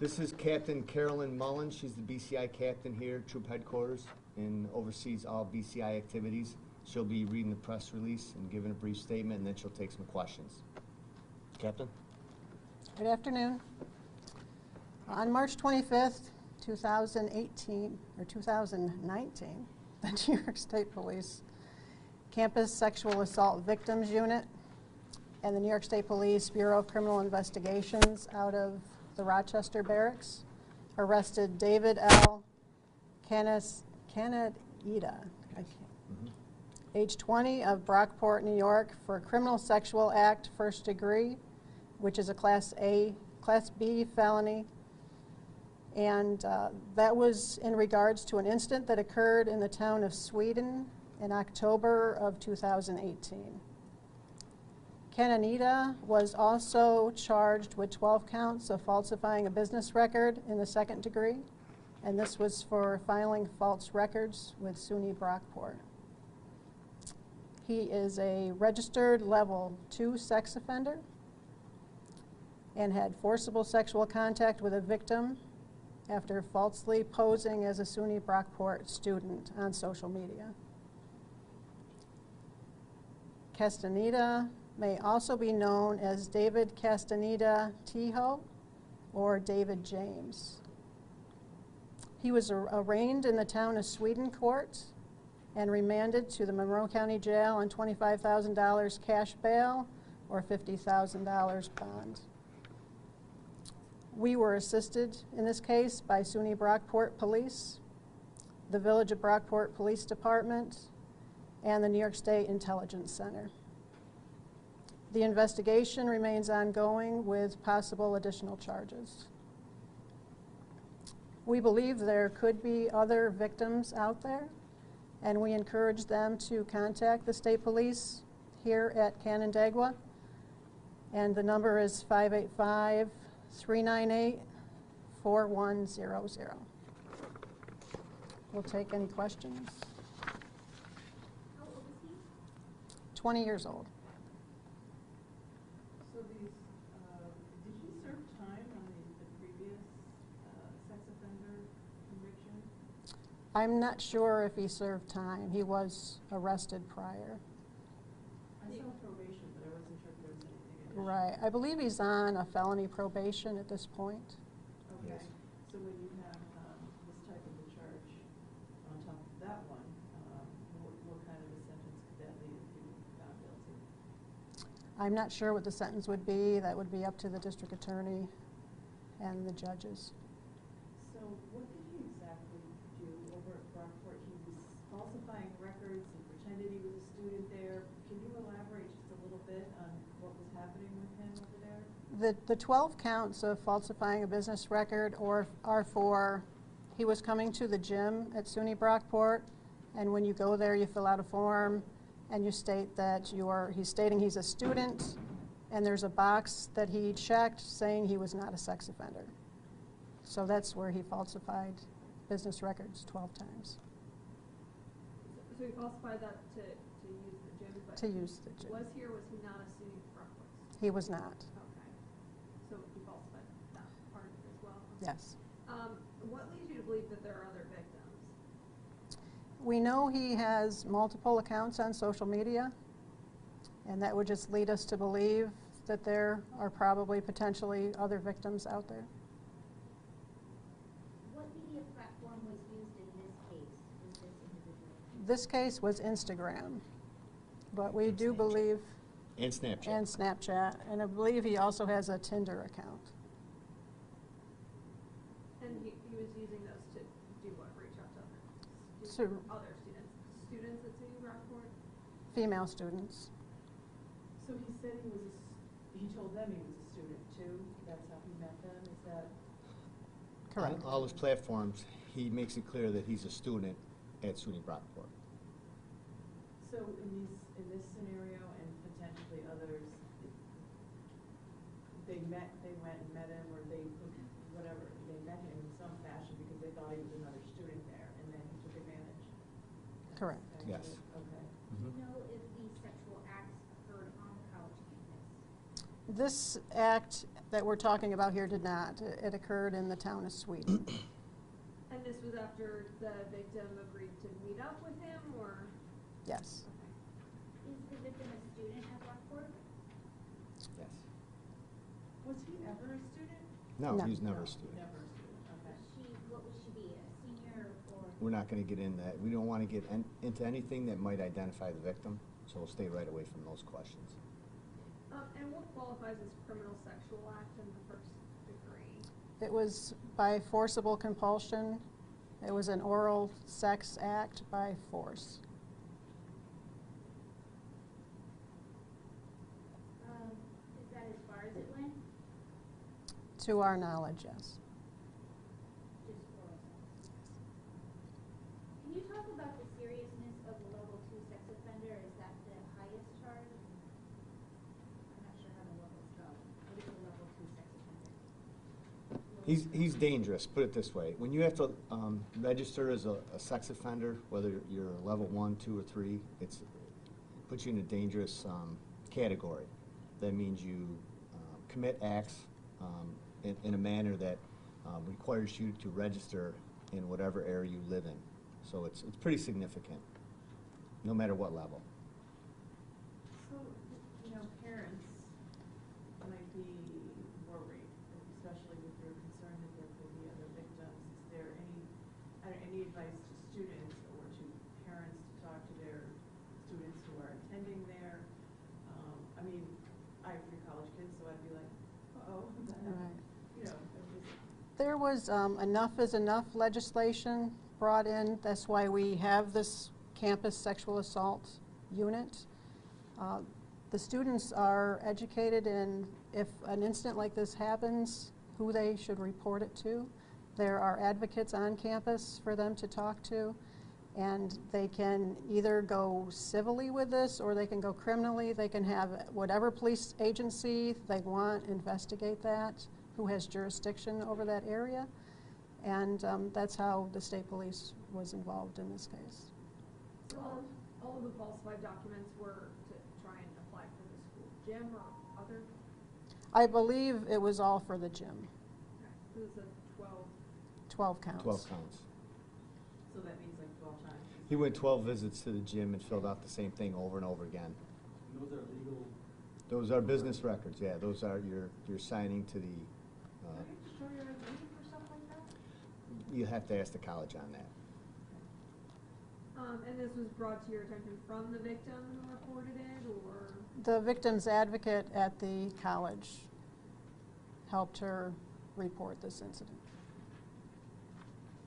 This is Captain Carolyn Mullen. She's the BCI captain here at Troop Headquarters and oversees all BCI activities. She'll be reading the press release and giving a brief statement, and then she'll take some questions. Captain? Good afternoon. On March 25th, 2018, or 2019, the New York State Police Campus Sexual Assault Victims Unit and the New York State Police Bureau of Criminal Investigations out of the Rochester Barracks arrested David L. Canadida, age 20, of Brockport, New York, for a criminal sexual act, first degree, which is a Class B felony. And that was in regards to an incident that occurred in the town of Sweden in October of 2018. Cananita was also charged with 12 counts of falsifying a business record in the second degree, and this was for filing false records with SUNY Brockport. He is a registered level 2 sex offender and had forcible sexual contact with a victim after falsely posing as a SUNY Brockport student on social media. Castaneda may also be known as David Castaneda Tijo or David James. He was arraigned in the town of Sweden court and remanded to the Monroe County Jail on $25,000 cash bail or $50,000 bond. We were assisted in this case by SUNY Brockport Police, the Village of Brockport Police Department, and the New York State Intelligence Center. The investigation remains ongoing with possible additional charges. We believe there could be other victims out there, and we encourage them to contact the state police here at Canandaigua, and the number is 585-398-4100. We'll take any questions. How old is he? 20 years old. So these, did he serve time on the previous sex offender conviction? I'm not sure if he served time. He was arrested prior. I saw probation, but I wasn't sure if there was anything additional. Right. I believe he's on a felony probation at this point. Okay. Yes. So when you have this type of a charge on top of that one, what kind of a sentence could that lead if you found guilty? I'm not sure what the sentence would be. That would be up to the district attorney and the judges. So what did he exactly do over at Brockport? He was falsifying records. He pretended he was a student there. Can you elaborate just a little bit on what was happening with him over there? The 12 counts of falsifying a business record are for, he was coming to the gym at SUNY Brockport, and when you go there you fill out a form and you state that he's stating he's a student, and there's a box that he checked saying he was not a sex offender. So that's where he falsified business records 12 times. So he falsified that to use the gym, but To use the gym. was he or was he not a SUNY Brockport? He was not. Okay. So he falsified that part of it as well? Yes. What leads you to believe that there are other victims? We know he has multiple accounts on social media, and that would just lead us to believe that there are probably potentially other victims out there. What media platform was used in this case with this individual? This case was Instagram, but we do believe, And Snapchat. and Snapchat, and I believe he also has a Tinder account. And he was using those to do what? Reach out to other students? Students at SUNY Brockport? Female students. So he said he told them he was a student too? That's how he met them? Is that? Correct. On all his platforms, he makes it clear that he's a student at SUNY Brockport. So in this scenario and potentially others, they went and met him, or they met him in some fashion because they thought he was another student there, and then he took advantage. Correct. Yes. Okay. Do you know if these sexual acts occurred on the college campus? This act that we're talking about here did not. It occurred in the town of Sweden. And this was after the victim agreed to meet up with him, or? Yes. Okay. Is the victim a student at Brockport? Yes. Was he ever a student? No, No. he's never No, a student. Never a student, okay. What would she be, a senior or? We're not going to get in that. We don't want to get into anything that might identify the victim, so we'll stay right away from those questions. And what qualifies as criminal sexual act in the first degree? It was by forcible compulsion. It was an oral sex act by force. Is that as far as it went? To our knowledge, yes. Just oral sex? Can you talk about the seriousness of a level 2 sex offender? Is that the highest charge? I'm not sure how the levels go. What is a level 2 sex offender? He's dangerous, put it this way. When you have to register as a sex offender, whether you're a level 1, 2, or 3, it puts you in a dangerous category. That means you commit acts in a manner that requires you to register in whatever area you live in. So it's pretty significant, no matter what level. So, you know, parents might be worried, especially with your concern that there could be other victims. Is there any advice to students or to parents to talk to their students who are attending there? I mean, I have 3 college kids, so I'd be like, uh-oh, Right. you know, I'm just, There was enough is enough legislation brought in. That's why we have this campus sexual assault unit. The students are educated in if an incident like this happens, who they should report it to. There are advocates on campus for them to talk to, and they can either go civilly with this or they can go criminally. They can have whatever police agency they want investigate that, who has jurisdiction over that area. And that's how the state police was involved in this case. So all of the falsified documents were to try and apply for the school gym or other? I believe it was all for the gym. It was a 12. 12 counts. 12 counts. so that means like 12 times. He went 12 visits to the gym and filled out the same thing over and over again. And those are legal. Those are business records, yeah. Those are your signing to the. Are you sure you're looking for stuff like that? You have to ask the college on that. And this was brought to your attention from the victim who reported it, or? The victim's advocate at the college helped her report this incident.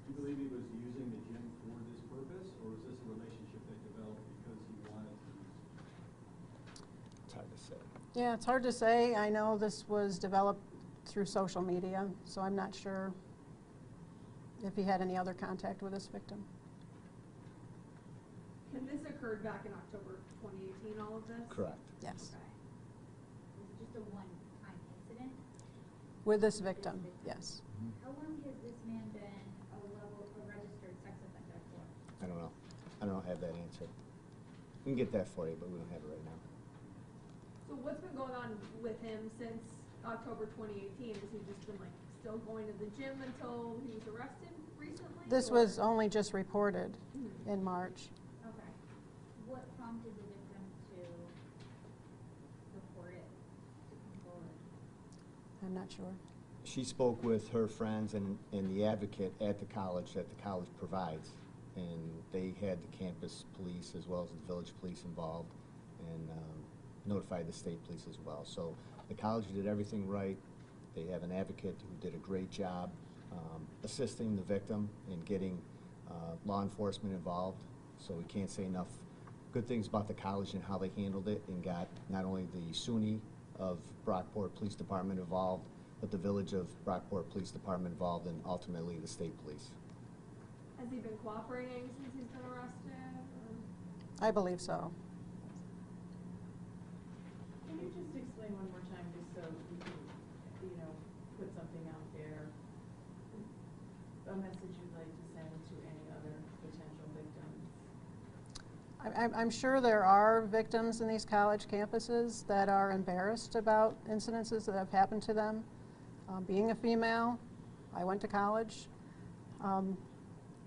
Do you believe he was using the gym for this purpose, or is this a relationship that developed because he wanted to use it? It's hard to say. Yeah, it's hard to say. I know this was developed through social media, so I'm not sure if he had any other contact with this victim. And this occurred back in October 2018, all of this? Correct. Yes. Okay. Was it just a one-time incident? With this victim, yes. How long has this man been a registered sex offender for? I don't know. I don't have that answer. We can get that for you, but we don't have it right now. So what's been going on with him since October 2018? Has he just been like still going to the gym until he was arrested recently? This or? was only just reported in March. Okay. What prompted the victim to report it, to come forward? I'm not sure. She spoke with her friends and the advocate at the college that the college provides. And they had the campus police as well as the village police involved and notified the state police as well. So the college did everything right. They have an advocate who did a great job assisting the victim and getting law enforcement involved. So we can't say enough good things about the college and how they handled it and got not only the SUNY of Brockport Police Department involved, but the village of Brockport Police Department involved and ultimately the state police. Has he been cooperating since he's been arrested? Or? I believe so. Can you just explain one more time, just so we can, you know, put something out there, a message you'd like to send to any other potential victims? I'm sure there are victims in these college campuses that are embarrassed about incidences that have happened to them. Being a female, I went to college.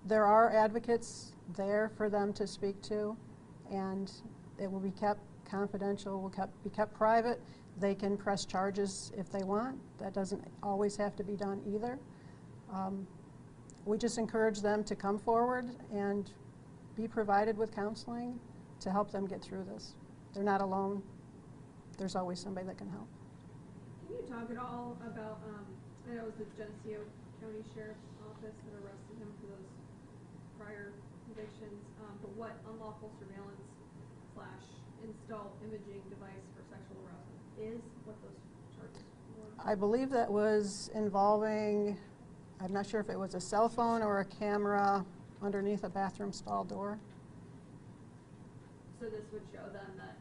There are advocates there for them to speak to, and it will be kept confidential, will be kept private. They can press charges if they want. That doesn't always have to be done either. We just encourage them to come forward and be provided with counseling to help them get through this. They're not alone. There's always somebody that can help. Can you talk at all about, I know it was the Geneseo County Sheriff's Office that arrested him for those prior convictions, but what unlawful surveillance / install imaging device for sexual arousal is, what those charges were? I believe that was involving, I'm not sure if it was a cell phone or a camera underneath a bathroom stall door. So this would show then that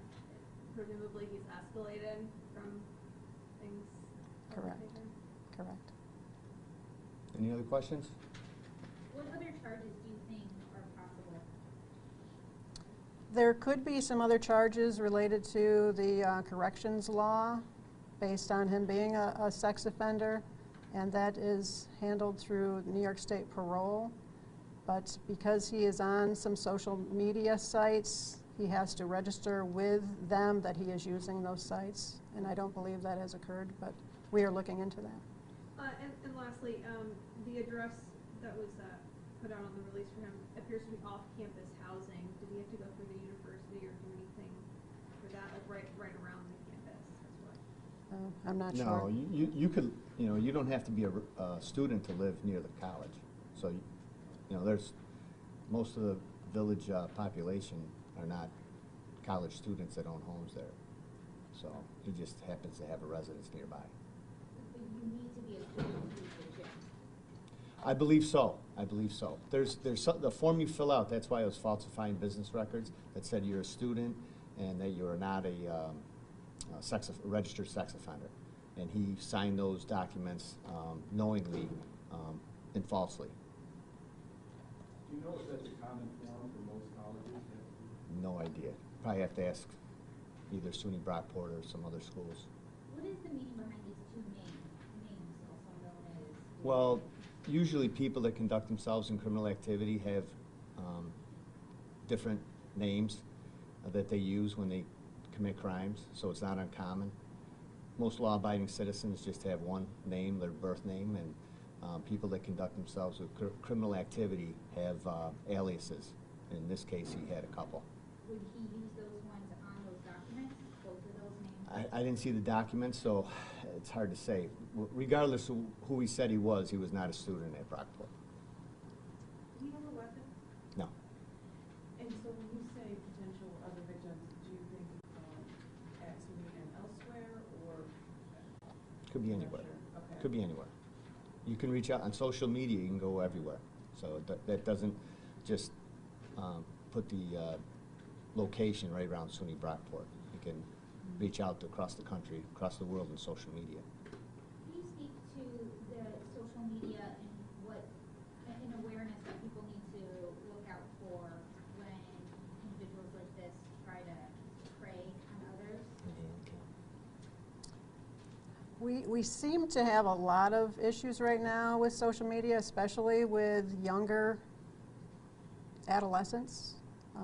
presumably he's escalated from things. that were Correct. taken? Correct. Any other questions? What other charges do you think are possible? There could be some other charges related to the corrections law based on him being a sex offender, and that is handled through New York State parole. But because he is on some social media sites, he has to register with them that he is using those sites, and I don't believe that has occurred, but we are looking into that. And lastly, the address that was put out on the release for him appears to be off-campus housing. Did he have to go through the university or do anything for that, like right around the campus? That's what. I'm not No, sure. you could, you don't have to be a student to live near the college. So, there's, most of the village population are not college students that own homes there. So he just happens to have a residence nearby. But you need to be a student to use the gym. I believe so. I believe so. There's the form you fill out. That's why I was falsifying business records that said you're a student and that you're not a registered sex offender. And he signed those documents knowingly and falsely. Do you know if that's a common form for most colleges? No idea. Probably have to ask either SUNY Brockport or some other schools. What is the meaning behind these two names, also known as? Well, usually people that conduct themselves in criminal activity have different names that they use when they commit crimes, so it's not uncommon. Most law-abiding citizens just have one name, their birth name, and people that conduct themselves with criminal activity have aliases. In this case, he had a couple. Would he use those ones on those documents, both of those names? I didn't see the documents, so it's hard to say. Regardless of who he said he was not a student at Brockport. Do you have a weapon? No. And so when you say potential other victims, do you think at SUNY and elsewhere, or? Could be You're not anywhere. sure? Okay. Could be anywhere. You can reach out on social media. You can go everywhere. So that doesn't just put the location right around SUNY Brockport. You can reach out across the country, across the world in social media. Can you speak to the social media and what, an awareness that people need to look out for when individuals like this try to prey on others? We seem to have a lot of issues right now with social media, especially with younger adolescents.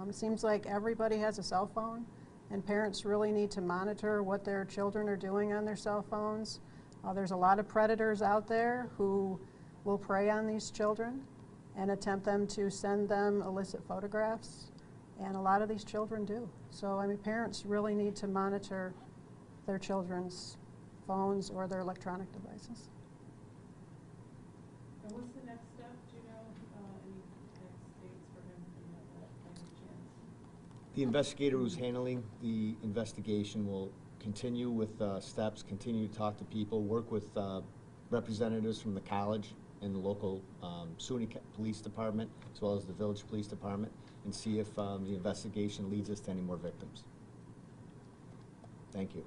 It seems like everybody has a cell phone, and parents really need to monitor what their children are doing on their cell phones. There's a lot of predators out there who will prey on these children and attempt them to send them illicit photographs, and a lot of these children do. So, parents really need to monitor their children's phones or their electronic devices. And what's the next step? Do you know any next dates for him? Do you have that by any chance? The investigator who's handling the investigation will continue with steps, continue to talk to people, work with representatives from the college and the local SUNY Police Department, as well as the Village Police Department, and see if the investigation leads us to any more victims. Thank you.